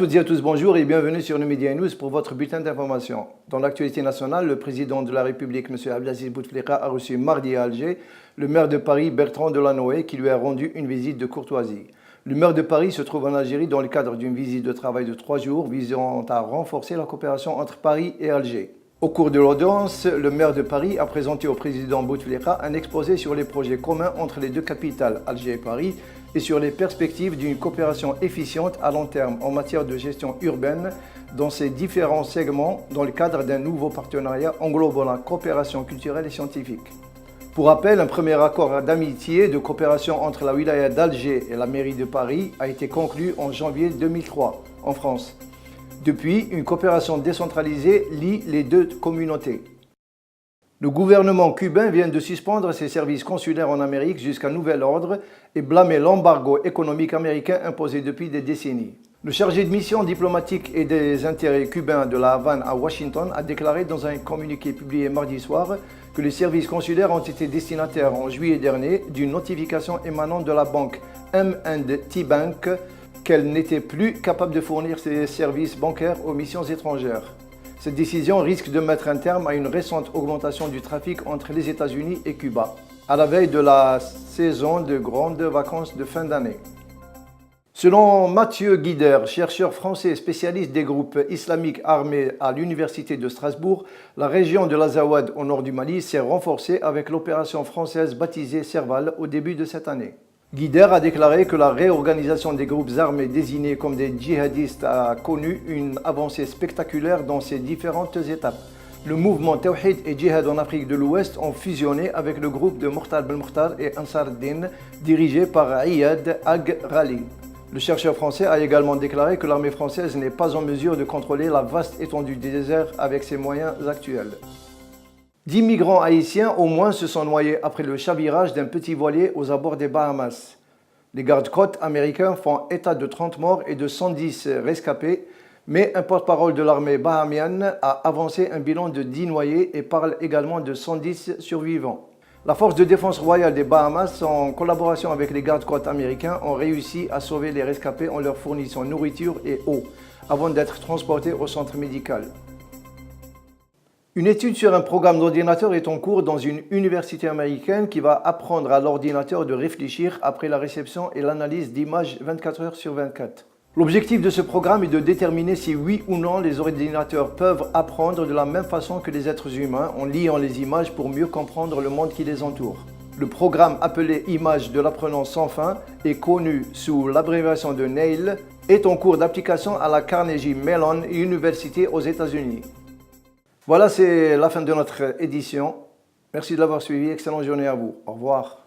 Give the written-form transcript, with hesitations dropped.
toutes et à tous, bonjour et bienvenue sur le Média News pour votre bulletin d'information. Dans l'actualité nationale, le président de la République, M. Abdelaziz Bouteflika, a reçu mardi à Alger le maire de Paris, Bertrand Delanoë, qui lui a rendu une visite de courtoisie. Le maire de Paris se trouve en Algérie dans le cadre d'une visite de travail de 3 jours visant à renforcer la coopération entre Paris et Alger. Au cours de l'audience, le maire de Paris a présenté au président Bouteflika un exposé sur les projets communs entre les deux capitales, Alger et Paris, et sur les perspectives d'une coopération efficiente à long terme en matière de gestion urbaine dans ces différents segments dans le cadre d'un nouveau partenariat englobant la coopération culturelle et scientifique. Pour rappel, un premier accord d'amitié et de coopération entre la wilaya d'Alger et la mairie de Paris a été conclu en janvier 2003 en France. Depuis, une coopération décentralisée lie les deux communautés. Le gouvernement cubain vient de suspendre ses services consulaires en Amérique jusqu'à nouvel ordre et blâmer l'embargo économique américain imposé depuis des décennies. Le chargé de mission diplomatique et des intérêts cubains de la Havane à Washington a déclaré dans un communiqué publié mardi soir que les services consulaires ont été destinataires en juillet dernier d'une notification émanant de la banque M&T Bank qu'elle n'était plus capable de fournir ses services bancaires aux missions étrangères. Cette décision risque de mettre un terme à une récente augmentation du trafic entre les États-Unis et Cuba, à la veille de la saison de grandes vacances de fin d'année. Selon Mathieu Guider, chercheur français spécialiste des groupes islamiques armés à l'Université de Strasbourg, la région de l'Azawad au nord du Mali s'est renforcée avec l'opération française baptisée Serval au début de cette année. Guider a déclaré que la réorganisation des groupes armés désignés comme des djihadistes a connu une avancée spectaculaire dans ses différentes étapes. Le mouvement Tawhid et Djihad en Afrique de l'Ouest ont fusionné avec le groupe de Mokhtar Belmokhtar et Ansar Din, dirigé par Iyad Ag Rali. Le chercheur français a également déclaré que l'armée française n'est pas en mesure de contrôler la vaste étendue du désert avec ses moyens actuels. 10 migrants haïtiens au moins se sont noyés après le chavirage d'un petit voilier aux abords des Bahamas. Les gardes-côtes américains font état de 30 morts et de 110 rescapés, mais un porte-parole de l'armée bahamienne a avancé un bilan de 10 noyés et parle également de 110 survivants. La force de défense royale des Bahamas, en collaboration avec les gardes-côtes américains, ont réussi à sauver les rescapés en leur fournissant nourriture et eau, avant d'être transportés au centre médical. Une étude sur un programme d'ordinateur est en cours dans une université américaine qui va apprendre à l'ordinateur de réfléchir après la réception et l'analyse d'images 24 heures sur 24. L'objectif de ce programme est de déterminer si oui ou non les ordinateurs peuvent apprendre de la même façon que les êtres humains en liant les images pour mieux comprendre le monde qui les entoure. Le programme appelé Images de l'apprenant sans fin et connu sous l'abréviation de NAIL est en cours d'application à la Carnegie Mellon University aux États-Unis. Voilà, c'est la fin de notre édition. Merci de l'avoir suivi. Excellente journée à vous. Au revoir.